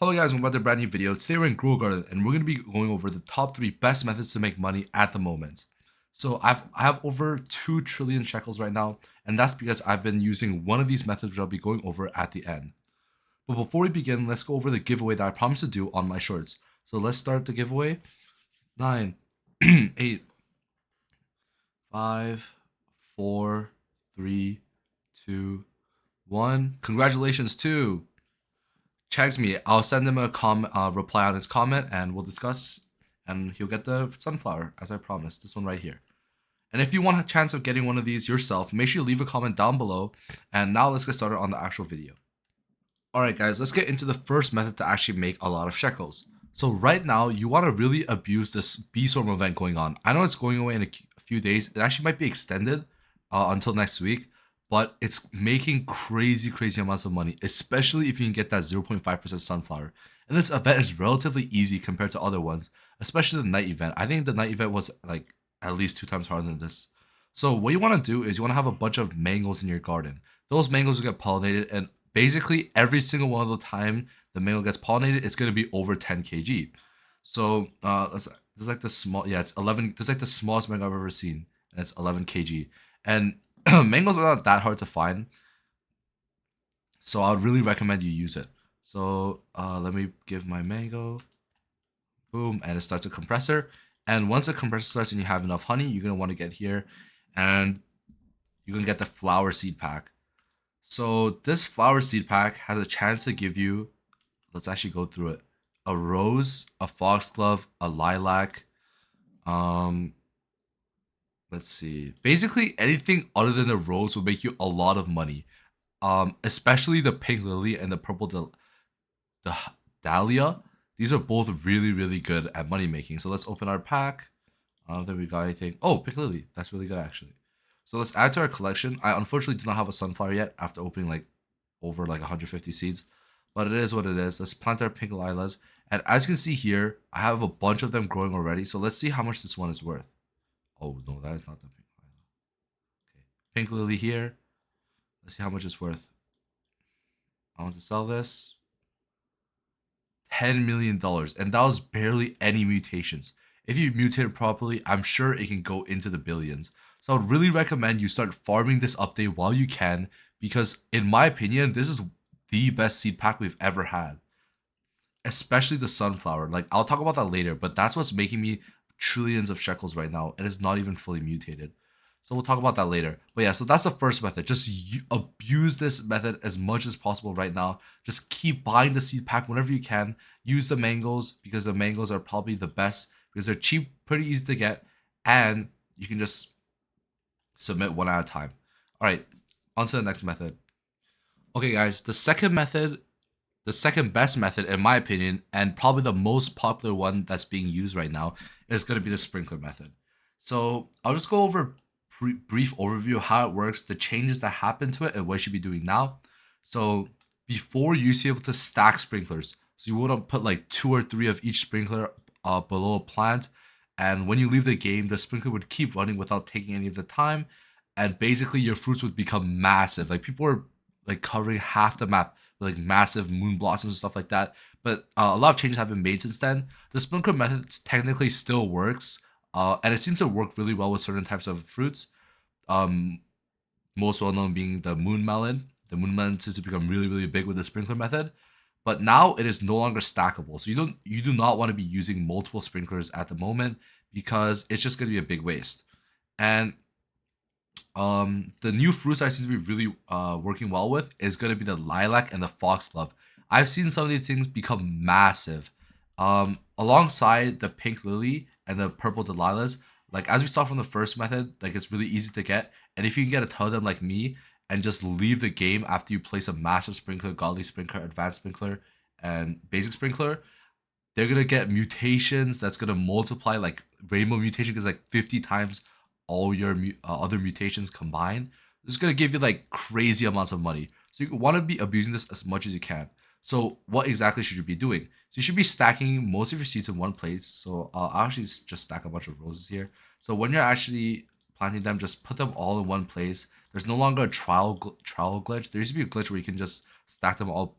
Hello guys, welcome back to a brand new video. Today we're in Grow Garden and we're going to be going over the top 3 best methods to make money at the moment. So I have over 2 trillion shekels right now, and that's because I've been using one of these methods which I'll be going over at the end. But before we begin, let's go over the giveaway that I promised to do on my shorts. So let's start the giveaway. 9, 8, 5, 4, 3, 2, 1. Congratulations to Tags me. I'll send him a reply on his comment, and we'll discuss. And he'll get the sunflower, as I promised. This one right here. And if you want a chance of getting one of these yourself, make sure you leave a comment down below. And now let's get started on the actual video. Alright guys, let's get into the first method to actually make a lot of shekels. So right now, you want to really abuse this bee swarm event going on. I know it's going away in a few days. It actually might be extended until next week. But it's making crazy amounts of money, especially if you can get that 0.5% sunflower. And this event is relatively easy compared to other ones, especially the night event. I think the night event was like at least 2 times harder than this. So what you want to do is you want to have a bunch of mangoes in your garden. Those mangoes will get pollinated, and basically every single one of the time the mango gets pollinated, it's going to be over 10 kg. So this is like the small, yeah, it's 11. This is like the smallest mango I've ever seen, and it's 11 kg. And mangoes are not that hard to find, so I would really recommend you use it. So let me give my mango, boom, and it starts a compressor. And once the compressor starts and you have enough honey, you're gonna want to get here, and you're gonna get the flower seed pack. So this flower seed pack has a chance to give you, let's actually go through it, a rose, a foxglove, a lilac, let's see. Basically, anything other than the rose will make you a lot of money. Especially the pink lily and the purple the dahlia. These are both really good at money making. So let's open our pack. I don't think we got anything. Oh, pink lily. That's really good actually. So let's add to our collection. I unfortunately do not have a sunflower yet after opening like over like 150 seeds. But it is what it is. Let's plant our pink lilas. And as you can see here, I have a bunch of them growing already. So let's see how much this one is worth. Oh no, that is not the pink lily. Okay, pink lily here. Let's see how much it's worth. I want to sell this. $10 million, and that was barely any mutations. If you mutate it properly, I'm sure it can go into the billions. So I would really recommend you start farming this update while you can, because in my opinion, this is the best seed pack we've ever had. Especially the sunflower. Like, I'll talk about that later, but that's what's making me trillions of shekels right now, and it's not even fully mutated. So we'll talk about that later. But yeah, so that's the first method. Just abuse this method as much as possible right now. Just keep buying the seed pack whenever you can. Use the mangoes because the mangoes are probably the best because they're cheap, pretty easy to get, and you can just submit one at a time. All right, on to the next method. Okay, guys, the second method, the second best method, in my opinion, and probably the most popular one that's being used right now, is going to be the sprinkler method. So I'll just go over brief overview of how it works, the changes that happen to it, and what you should be doing now. So before, you used to be able to stack sprinklers. So you want to put like 2 or 3 of each sprinkler below a plant. And when you leave the game, the sprinkler would keep running without taking any of the time. And basically your fruits would become massive. Like people are like covering half the map with like massive moon blossoms and stuff like that. But a lot of changes have been made since then. The sprinkler method technically still works. And it seems to work really well with certain types of fruits. Most well known being the moon melon. The moon melon seems to become really big with the sprinkler method. But now it is no longer stackable. So you do not want to be using multiple sprinklers at the moment because it's just going to be a big waste. And the new fruits I seem to be really working well with is going to be the lilac and the foxglove. I've seen some of these things become massive. Alongside the pink lily and the purple delilahs, like as we saw from the first method, like it's really easy to get. And if you can get a ton of them like me and just leave the game after you place a massive sprinkler, godly sprinkler, advanced sprinkler, and basic sprinkler, they're gonna get mutations that's gonna multiply. Like rainbow mutation is like 50 times all your other mutations combined. It's gonna give you like crazy amounts of money. So you want to be abusing this as much as you can. So what exactly should you be doing? So you should be stacking most of your seeds in one place. So I'll actually just stack a bunch of roses here. So when you're actually planting them, just put them all in one place. There's no longer a trial glitch. There used to be a glitch where you can just stack them all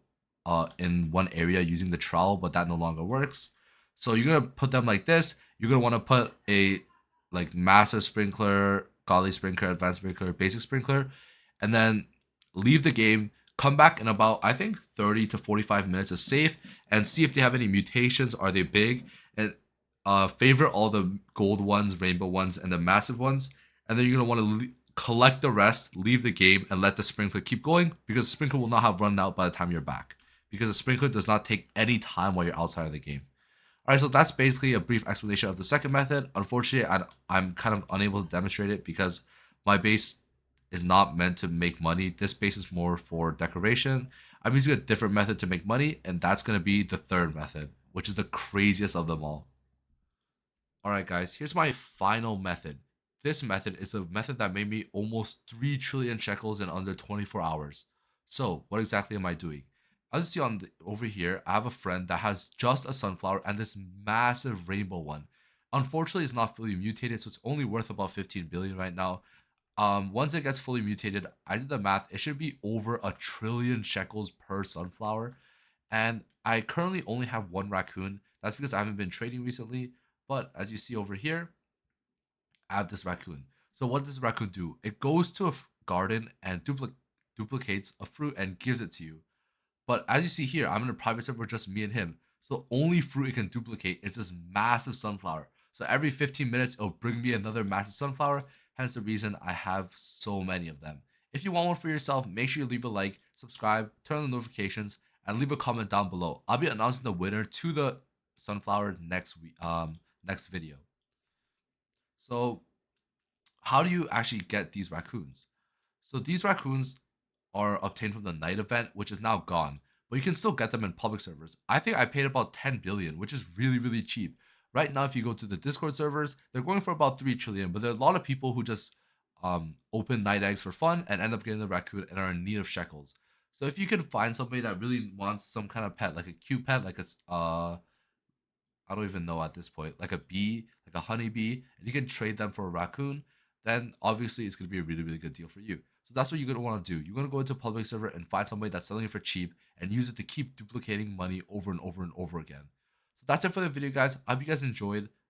in one area using the trowel, but that no longer works. So you're gonna put them like this. You're gonna want to put a like master sprinkler, godly sprinkler, advanced sprinkler, basic sprinkler, and then leave the game. Come back in about I think 30 to 45 minutes is safe, and see if they have any mutations. Are they big? And favorite all the gold ones, rainbow ones, and the massive ones. And then you're gonna want to collect the rest, leave the game, and let the sprinkler keep going because the sprinkler will not have run out by the time you're back. Because the sprinkler does not take any time while you're outside of the game. All right, so that's basically a brief explanation of the second method. Unfortunately, I'm kind of unable to demonstrate it because my base is not meant to make money. This base is more for decoration. I'm using a different method to make money, and that's going to be the third method, which is the craziest of them all. All right, guys, here's my final method. This method is a method that made me almost 3 trillion shekels in under 24 hours. So, what exactly am I doing? As you see over here, I have a friend that has just a sunflower and this massive rainbow one. Unfortunately, it's not fully mutated, so it's only worth about 15 billion right now. Once it gets fully mutated, I did the math, it should be over 1 trillion shekels per sunflower. And I currently only have one raccoon. That's because I haven't been trading recently. But as you see over here, I have this raccoon. So what does the raccoon do? It goes to a garden and duplicates a fruit and gives it to you. But as you see here, I'm in a private server, just me and him. So the only fruit it can duplicate is this massive sunflower. So every 15 minutes, it'll bring me another massive sunflower. Hence the reason I have so many of them. If you want one for yourself, make sure you leave a like, subscribe, turn on the notifications, and leave a comment down below. I'll be announcing the winner to the sunflower next week, next video. So how do you actually get these raccoons? So these raccoons are obtained from the night event, which is now gone, but you can still get them in public servers. I think I paid about 10 billion, which is really, really cheap. Right now, if you go to the Discord servers, they're going for about 3 trillion, but there are a lot of people who just open night eggs for fun and end up getting the raccoon and are in need of shekels. So if you can find somebody that really wants some kind of pet, like a cute pet, like I don't even know at this point, like a bee, like a honeybee, and you can trade them for a raccoon, then obviously it's going to be a really, really good deal for you. So that's what you're going to want to do. You're going to go into a public server and find somebody that's selling it for cheap and use it to keep duplicating money over and over and over again. So that's it for the video, guys. I hope you guys enjoyed.